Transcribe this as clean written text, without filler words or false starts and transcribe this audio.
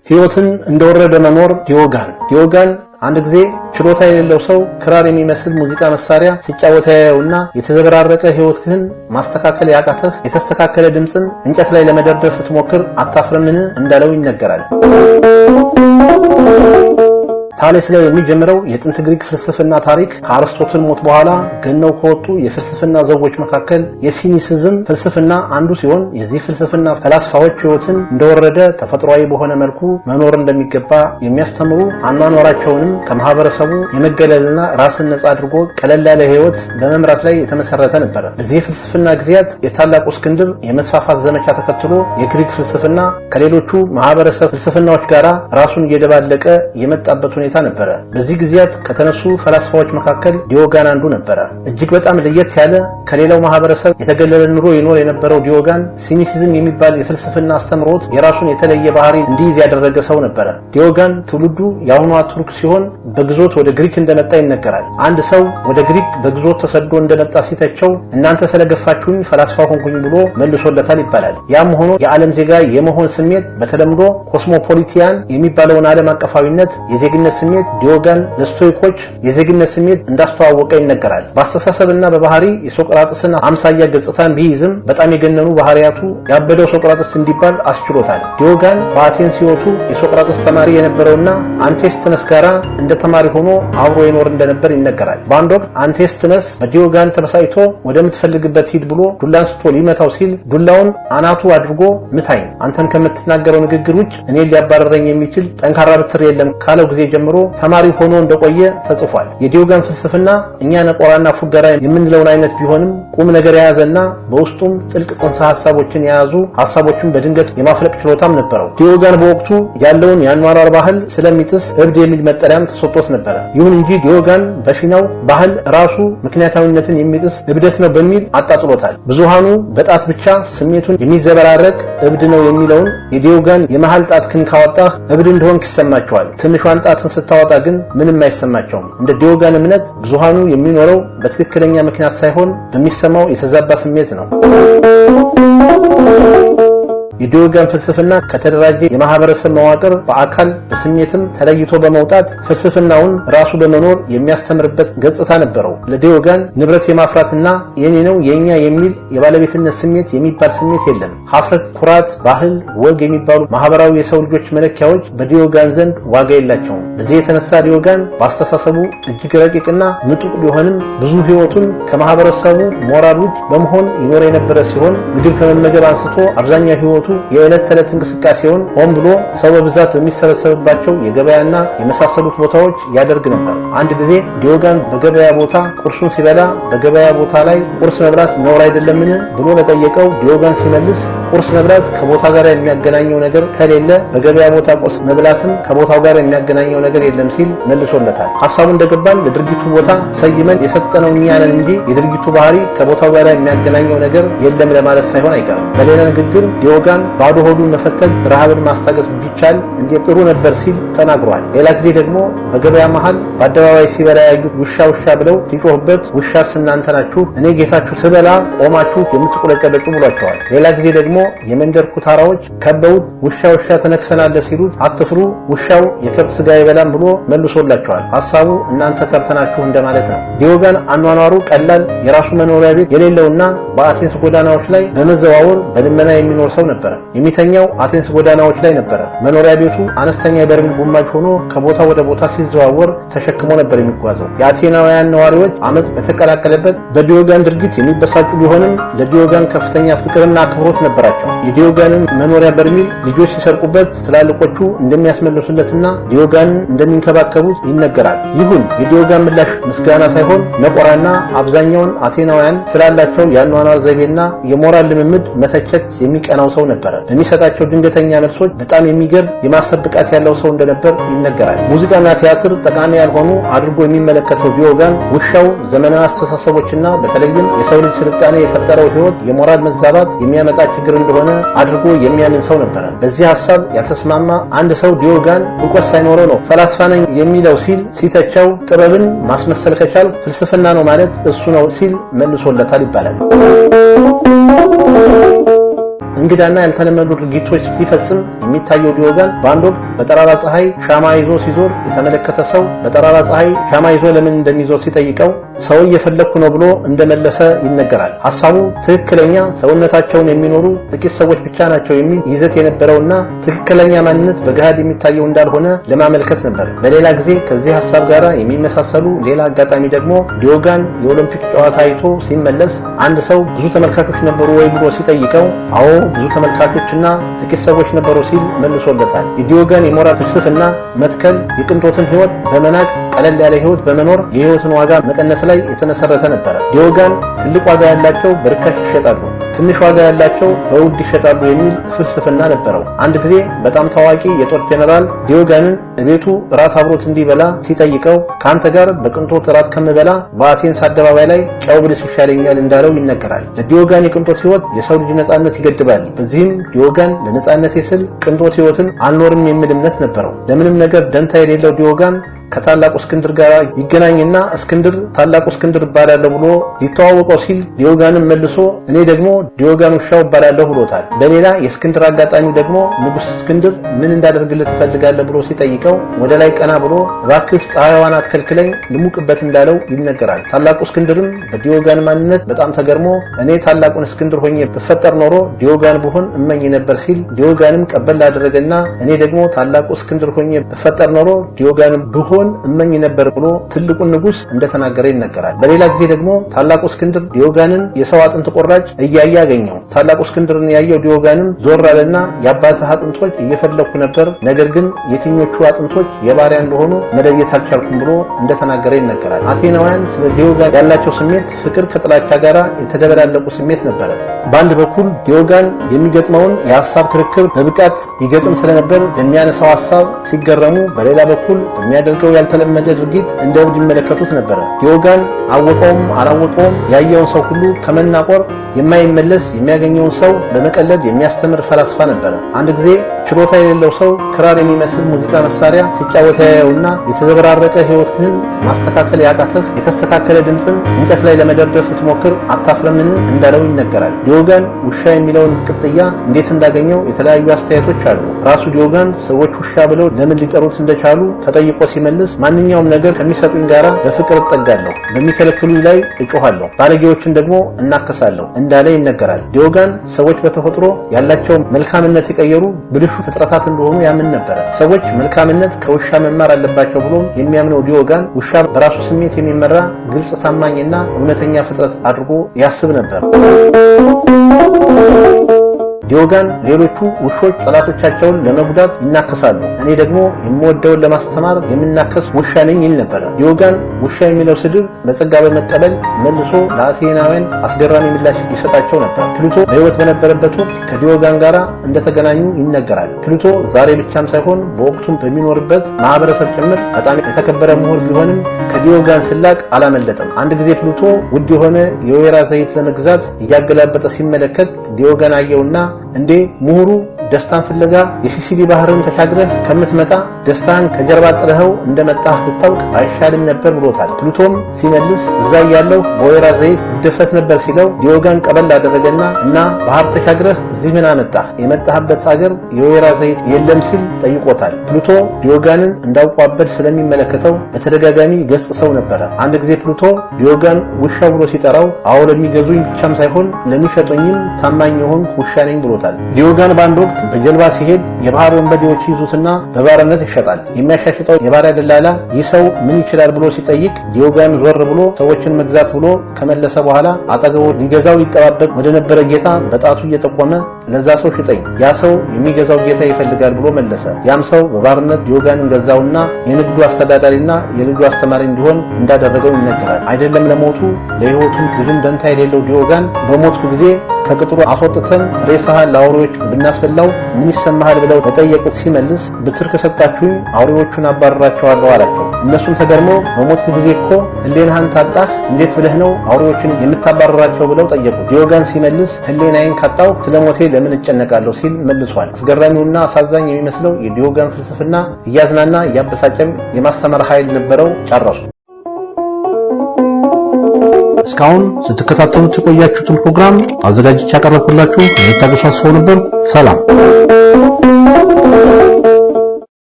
ህይወትን እንደወረደ መኖር ዲዮጋን አንድ ጊዜ ችሎታ የሌለው ሰው ክራር የሚመስል ሙዚቃ መሳሪያ ሲጫወት ያየውና የተዘበራረቀ ህይወትህን ማስተካከል ያቃተህ የተስተካከለ ድምጽን እንጨት ላይ ለመደርደር ስትሞክር አታፍርምን እንዳለው ይነገራል። ታሌስ ላይ የሚጀምረው የጥንት ግሪክ ፍልስፍና ታሪክ ከአርስቶትል ሞት በኋላ ገነው ከወጡ የፍልስፍና ዘውጎች መካከል የሲኒሲዝም ፍልስፍና አንዱ ሲሆን የዚህ ፍልስፍና ፈላስፋዎች ህይወትን እንደወረደ ተፈጥሯዊ በሆነ መልኩ መኖር እንደሚገባ የሚያስተምሩ አኗኗራቸውንም ከማህበረሰቡ የመገለልና ራስን ነፃ አድርጎ ቀለል ያለ ህይወት በመምራት ላይ የተመሰረተ ነበር። በዚህ ፍልስፍና ጊዜያት የታላቁ እስክንድር የመስፋፋት ዘመቻ ተከትሎ የግሪክ ፍልስፍና ከሌሎቹ ማህበረሰብ ፍልስፍናዎች ጋር ራሱን እየደባለቀ የመጣበት ሁኔታ ነበረ። በዚህ ጊዜያት ከተነሱ ፈላስፋዎች መካከል ዲዮጋን አንዱ ነበረ። እጅግ በጣም ለየት ያለ ከሌላው ማህበረሰብ የተገለለ ኑሮ ይኖር የነበረው ዲዮጋን ሲኒሲዝም የሚባል የፍልስፍና አስተምሮት የራሱን የተለየ ባህሪ እንዲይዝ ያደረገ ሰው ነበረ። ዲዮጋን ትውልዱ የአሁኗ ቱርክ ሲሆን በግዞት ወደ ግሪክ እንደመጣ ይነገራል። አንድ ሰው ወደ ግሪክ በግዞት ተሰዶ እንደመጣ ሲተቸው እናንተ ስለገፋችሁኝ ፈላስፋ ሆንኩኝ ብሎ መልሶለታል ይባላል። ያም ሆኖ የዓለም ዜጋ የመሆን ስሜት በተለምዶ ኮስሞፖሊቲያን የሚባለውን ዓለም አቀፋዊነት የዜግነት ስሜት ዲዮጋን ለስቶይኮች የዜግነት ስሜት እንዳስተዋወቀ ይነገራል። በአስተሳሰብና በባህሪ የሶቅራጥስን አምሳያ ገጽታን ቢይዝም በጣም የገነኑ ባህሪያቱ ያበደው ሶቅራጥስ እንዲባል አስችሎታል። ዲዮጋን በአቴንስ ሕይወቱ የሶቅራጥስ ተማሪ የነበረውና አንቴስትነስ ጋራ እንደ ተማሪ ሆኖ አብሮ ይኖር እንደነበር ይነገራል። በአንድ ወቅት አንቴስትነስ በዲዮጋን ተበሳጭቶ ወደምትፈልግበት ሂድ ብሎ ዱላ አንስቶ ሊመታው ሲል ዱላውን አናቱ አድርጎ ምታኝ፣ አንተም ከምትናገረው ንግግር ውጭ እኔን ሊያባረረኝ የሚችል ጠንካራ ብትር የለም ካለው ጊዜ ጀምሮ ተማሪ ሆኖ እንደቆየ ተጽፏል። የዲዮጋን ፍልስፍና እኛ ነቆራና ፉገራ የምንለውን አይነት ቢሆንም ቁም ነገር የያዘና በውስጡም ጥልቅ ጽንሰ ሐሳቦችን የያዙ ሐሳቦችን በድንገት የማፍለቅ ችሎታም ነበረው። ዲዮጋን በወቅቱ ያለውን የአኗኗር ባህል ስለሚጥስ እብድ የሚል መጠሪያም ተሰጥቶት ነበረ። ይሁን እንጂ ዲዮጋን በፊናው ባህል ራሱ ምክንያታዊነትን የሚጥስ እብደት ነው በሚል አጣጥሎታል። ብዙሃኑ በጣት ብቻ ስሜቱን የሚዘበራረቅ እብድ ነው የሚለውን የዲዮጋን የመሃል ጣትህን ካወጣህ እብድ እንደሆንክ ይሰማቸዋል። ትንሿን ጣትን ስታወጣ ግን ምንም አይሰማቸውም። እንደ ዲዮጋን እምነት ብዙሃኑ የሚኖረው በትክክለኛ ምክንያት ሳይሆን በሚሰማው የተዛባ ስሜት ነው። የዲዮጋን ፍልስፍና ከተደራጀ የማህበረሰብ መዋቅር በአካል በስሜትም ተለይቶ በመውጣት ፍልስፍናውን ራሱ በመኖር የሚያስተምርበት ገጽታ ነበረው። ለዲዮጋን ንብረት የማፍራትና የኔ ነው የኛ የሚል የባለቤትነት ስሜት የሚባል ስሜት የለም። ሀፍረት፣ ኩራት፣ ባህል፣ ወግ የሚባሉ ማህበራዊ የሰው ልጆች መለኪያዎች በዲዮጋን ዘንድ ዋጋ የላቸውም። በዚህ የተነሳ ዲዮጋን በአስተሳሰቡ እጅግ ረቂቅና ምጡቅ ቢሆንም ብዙ ህይወቱን ከማህበረሰቡ ሞራል ውጭ በመሆን ይኖር የነበረ ሲሆን ምግብ ከመመገብ አንስቶ አብዛኛው ህይወቱ የዕለት ተዕለት እንቅስቃሴውን ሆን ብሎ ሰው በብዛት በሚሰበሰብባቸው የገበያና የመሳሰሉት ቦታዎች ያደርግ ነበር። አንድ ጊዜ ዲዮጋን በገበያ ቦታ ቁርሱን ሲበላ በገበያ ቦታ ላይ ቁርስ መብላት ነውር አይደለምን ብሎ ለጠየቀው ዲዮጋን ሲመልስ ቁርስ መብላት ከቦታ ጋር የሚያገናኘው ነገር ከሌለ በገበያ ቦታ ቁርስ መብላትም ከቦታው ጋር የሚያገናኘው ነገር የለም ሲል መልሶለታል። ሐሳቡ እንደገባን ለድርጊቱ ቦታ ሰይመን የሰጠነው እኛ ነን እንጂ የድርጊቱ ባህሪ ከቦታው ጋር የሚያገናኘው ነገር የለም ለማለት ሳይሆን አይቀርም። በሌላ ንግግር ዲዮጋን ባዶ ሆዱን መፈተን ረሃብን ማስታገስ ቢቻል እንዴት ጥሩ ነበር ሲል ተናግሯል። ሌላ ጊዜ ደግሞ በገበያ መሃል በአደባባይ ሲበላ ያዩት ውሻ ብለው ሲጮህበት ውሻስ እናንተ ናችሁ፣ እኔ ጌታችሁ ስበላ ቆማችሁ የምትቆለጨለጩ ብሏቸዋል። ሌላ ጊዜ ደግሞ የመንደር ኩታራዎች ከበውት ውሻ ተነክሰናል ሲሉት አትፍሩ፣ ውሻው የከብት ስጋ ይበላም ብሎ መልሶላቸዋል። ሐሳቡ እናንተ ከብት ናችሁ እንደማለት ነው። ዲዮጋን አኗኗሩ ቀላል የራሱ መኖሪያ ቤት የሌለውና በአቴንስ ጎዳናዎች ላይ በመዘዋወር በልመና የሚኖር ሰው ነበር። የሚተኛው አቴንስ ጎዳናዎች ላይ ነበር። መኖሪያ ቤቱ አነስተኛ የበርሜል ጉማጅ ሆኖ ከቦታ ወደ ቦታ ሲዘዋወር ተሸክሞ ነበር የሚጓዘው። የአቴናውያን ነዋሪዎች አመጽ በተቀላቀለበት በዲዮጋን ድርጊት የሚበሳጩ ቢሆንም ለዲዮጋን ከፍተኛ ፍቅርና አክብሮት ነበራቸው። የዲዮጋንን መኖሪያ በርሜል ልጆች ሲሰርቁበት ትላልቆቹ እንደሚያስመልሱለትና ዲዮጋንን እንደሚንከባከቡት ይነገራል። ይሁን የዲዮጋን ምላሽ ምስጋና ሳይሆን ነቆራና አብዛኛውን አቴናውያን ስላላቸው የአኗኗር ዘይቤና የሞራል ልምምድ መተቸት የሚቀናው ሰው ነበር። በሚሰጣቸው ድንገተኛ መልሶች በጣም የሚገርም የማሰብ ብቃት ያለው ሰው እንደነበር ይነገራል። ሙዚቃና ቲያትር ጠቃሚ ያልሆኑ አድርጎ የሚመለከተው ዲዮጋን ውሻው ዘመናዊ አስተሳሰቦችና በተለይም የሰው ልጅ ስልጣኔ የፈጠረው ህይወት የሞራል መዛባት የሚያመጣ ችግር እንደሆነ አድርጎ የሚያምን ሰው ነበር። በዚህ ሐሳብ ያልተስማማ አንድ ሰው ዲዮጋን ዕውቀት ሳይኖረው ነው ፈላስፋ ነኝ የሚለው ሲል ሲተቸው ጥበብን ማስመሰል ከቻል ፍልስፍና ነው ማለት እሱ ነው ሲል መልሶለታል ይባላል። እንግዳና ያልተለመዱ ድርጊቶች ሲፈጽም የሚታየው ዲዮጋን በአንድ ወቅት በጠራራ ፀሐይ ሻማ ይዞ ሲዞር የተመለከተ ሰው በጠራራ ፀሐይ ሻማ ይዞ ለምን እንደሚዞር ሲጠይቀው ሰው እየፈለኩ ነው ብሎ እንደመለሰ ይነገራል። ሐሳቡ ትክክለኛ ሰውነታቸውን የሚኖሩ ጥቂት ሰዎች ብቻ ናቸው የሚል ይዘት የነበረውና ትክክለኛ ማንነት በገሃድ የሚታየው እንዳልሆነ ለማመልከት ነበር። በሌላ ጊዜ ከዚህ ሐሳብ ጋር የሚመሳሰሉ ሌላ አጋጣሚ ደግሞ ዲዮጋን የኦሎምፒክ ጨዋታ አይቶ ሲመለስ አንድ ሰው ብዙ ተመልካቾች ነበሩ ወይ ብሎ ሲጠይቀው አዎ ብዙ ተመልካቾችና ጥቂት ሰዎች ነበሩ ሲል መልሶለታል። የዲዮጋን የሞራል ፍልስፍና መትከል የቅንጦትን ሕይወት በመናቅ ቀለል ያለ ሕይወት በመኖር የሕይወትን ዋጋ መቀነስ ላይ የተመሰረተ ነበር። ዲዮጋን ትልቅ ዋጋ ያላቸው በርካሽ ይሸጣሉ፣ ትንሽ ዋጋ ያላቸው በውድ ይሸጣሉ የሚል ፍልስፍና ነበረው። አንድ ጊዜ በጣም ታዋቂ የጦር ጄኔራል ዲዮጋንን ቤቱ ራት አብሮት እንዲበላ ሲጠይቀው ከአንተ ጋር በቅንጦት ራት ከምበላ በአቴንስ አደባባይ ላይ ጨው ብልስ ይሻለኛል እንዳለው ይነገራል። ለዲዮጋን የቅንጦት ሕይወት የሰው ልጅ ነጻነት ይገድባል። በዚህም ዲዮጋን ለነጻነቴ ስል ቅንጦት ሕይወትን አልኖርም የሚል እምነት ነበረው። ለምንም ነገር ደንታ የሌለው ዲዮጋን ከታላቁ እስክንድር ጋር ይገናኝና እስክንድር ታላቁ እስክንድር እባላለሁ ብሎ ሊተዋወቀው ሲል ዲዮጋንም መልሶ እኔ ደግሞ ዲዮጋን ውሻው እባላለሁ ብሎታል። በሌላ የእስክንድር አጋጣሚ ደግሞ ንጉሥ እስክንድር ምን እንዳደርግልህ ትፈልጋለህ ብሎ ሲጠይቀው ወደ ላይ ቀና ብሎ እባክህ ፀሐይዋን አትከልክለኝ ልሙቅበት እንዳለው ይነገራል። ታላቁ እስክንድርም በዲዮጋን ማንነት በጣም ተገርሞ እኔ ታላቁን እስክንድር ሆኜ ብፈጠር ኖሮ ዲዮጋን ብሆን እመኝ ነበር ሲል ዲዮጋንም ቀበል አደረገና እኔ ደግሞ ታላቁ እስክንድር ሆኜ ብፈጠር ኖሮ ዲዮጋንም ብሆን እመኝ ነበር ብሎ ትልቁን ንጉስ እንደተናገረ ይነገራል። በሌላ ጊዜ ደግሞ ታላቁ እስክንድር ዲዮጋንን የሰው አጥንት ቆራጭ እያየ አገኘው። ታላቁ እስክንድርን ያየው ዲዮጋንም ዞር አለና የአባትህ አጥንቶች እየፈለኩ ነበር፣ ነገር ግን የትኞቹ አጥንቶች የባሪያ እንደሆኑ መለየት አልቻልኩም ብሎ እንደተናገረ ይነገራል። አቴናውያን ስለ ዲዮጋን ያላቸው ስሜት ፍቅር ከጥላቻ ጋር የተደበላለቁ ስሜት ነበር። በአንድ በኩል ዲዮጋን የሚገጥመውን የሐሳብ ክርክር በብቃት ይገጥም ስለነበር በሚያነሳው ሐሳብ ሲገረሙ፣ በሌላ በኩል በሚያደርገው ያልተለመደ ድርጊት እንደ እብድ ይመለከቱት ነበር። ዲዮጋን አወቀውም አላወቀውም ያየውን ሰው ሁሉ ከመናቆር የማይመለስ የሚያገኘውን ሰው በመቀለድ የሚያስተምር ፈላስፋ ነበር። አንድ ጊዜ ችሎታ የሌለው ሰው ክራር የሚመስል ሙዚቃ መሳሪያ ሲጫወት ያየውና የተዘበራረቀ ሕይወትህን ማስተካከል ያቃተህ የተስተካከለ ድምፅን እንጨት ላይ ለመደርደር ስትሞክር አታፍረምን እንዳለው ይነገራል። ዲዮጋን ውሻ የሚለውን ቅጥያ እንዴት እንዳገኘው የተለያዩ አስተያየቶች አሉ። ራሱ ዲዮጋን ሰዎች ውሻ ብለው ለምን ሊጠሩት እንደቻሉ ተጠይቆ ሲመልስ ማንኛውም ነገር ከሚሰጡኝ ጋራ በፍቅር እጠጋለሁ፣ በሚከለክሉኝ ላይ እጮሃለሁ፣ ባለጌዎችን ደግሞ እናከሳለሁ እንዳለ ይነገራል። ዲዮጋን ሰዎች በተፈጥሮ ያላቸው መልካምነት የቀየሩ ብልሹ ፍጥረታት እንደሆኑ ያምን ነበር። ሰዎች መልካምነት ከውሻ መማር አለባቸው ብሎ የሚያምነው ዲዮጋን ውሻ በራሱ ስሜት የሚመራ ግልጽ፣ ታማኝና እውነተኛ ፍጥረት አድርጎ ያስብ ነበር። ዲዮጋን ሌሎቹ ውሾች ጠላቶቻቸውን ለመጉዳት ይናከሳሉ፣ እኔ ደግሞ የምወደውን ለማስተማር የምናከስ ውሻ ነኝ ይል ነበር። ዲዮጋን ውሻ የሚለው ስድብ በጸጋ በመቀበል መልሶ ለአቴናውያን አስገራሚ ምላሽ ይሰጣቸው ነበር። ፕሉቶ በሕይወት በነበረበት ወቅት ከዲዮጋን ጋር እንደተገናኙ ይነገራል። ፕሉቶ ዛሬ ብቻም ሳይሆን በወቅቱም በሚኖርበት ማህበረሰብ ጭምር በጣም የተከበረ ምሁር ቢሆንም ከዲዮጋን ስላቅ አላመለጠም። አንድ ጊዜ ፕሉቶ ውድ የሆነ የወይራ ዘይት ለመግዛት እያገላበጠ ሲመለከት ዲዮጋን አየውና እንዴ ምሁሩ ደስታን ፍለጋ የሲሲሊ ባህርን ተሻግረህ ከምትመጣ ደስታን ከጀርባ ጥለኸው እንደመጣህ ብታውቅ አይሻልም ነበር ብሎታል። ፕሉቶም ሲመልስ እዛ ያለው በወይራ ዘይት ይደሰት ነበር ሲለው ዲዮጋን ቀበል አደረገና እና ባህር ተሻግረህ እዚህ ምን አመጣህ? የመጣህበት ሀገር የወይራ ዘይት የለም ሲል ጠይቆታል። ፕሉቶ ዲዮጋንን እንዳውቋበድ ስለሚመለከተው በተደጋጋሚ ገስጸው ነበር። አንድ ጊዜ ፕሉቶ ዲዮጋን ውሻ ብሎ ሲጠራው አዎ ለሚገዙኝ ብቻም ሳይሆን ለሚሸጡኝም ታማኝ የሆንኩ ውሻ ነኝ ብሎታል። ዲዮጋን በአንድ ወቅት በጀልባ ሲሄድ የባህር ወንበዴዎች ይዙትና በባርነት ይሸጣል። የሚያሻሽጠው የባሪያ ደላላ ይህ ሰው ምን ይችላል ብሎ ሲጠይቅ ዲዮጋን ዞር ብሎ ሰዎችን መግዛት ብሎ ከመለሰ በኋላ አጠገቡ ሊገዛው ይጠባበቅ ወደ ነበረ ጌታ በጣቱ እየጠቆመ ለዛ ሰው ሽጠኝ፣ ያ ሰው የሚገዛው ጌታ ይፈልጋል ብሎ መለሰ። ያም ሰው በባርነት ዲዮጋንን ገዛውና የንግዱ አስተዳዳሪና የልጁ አስተማሪ እንዲሆን እንዳደረገው ይነገራል። አይደለም ለሞቱ ለሕይወቱ ብዙም ደንታ የሌለው ዲዮጋን በሞቱ ጊዜ ከቅጥሩ አስወጥተን ሬሳህን ለአውሬዎች ብናስፈላው ምን ይሰማሃል ብለው ተጠየቁት። ሲመልስ ብትር ከሰጣችሁኝ አውሬዎቹን አባረራቸዋለሁ አላቸው። እነሱም ተገርመው በሞት ጊዜ እኮ ሕሊናህን ታጣህ፣ እንዴት ብለህ ነው አውሬዎችን የምታባረራቸው ብለው ጠየቁ። ዲዮጋን ሲመልስ ሕሊናዬን ካጣሁ ስለሞቴ ለምን እጨነቃለሁ ሲል መልሷል። አስገራሚውና አሳዛኝ የሚመስለው የዲዮጋን ፍልስፍና እያዝናና እያበሳጨም የማስተማር ኃይል ነበረው። ጨረሱ። እስካሁን ስትከታተሉት የቆያችሁትን ፕሮግራም አዘጋጅቼ ያቀረብኩላችሁ እኔ ታገሱ አስፋው ነበርኩ። ሰላም።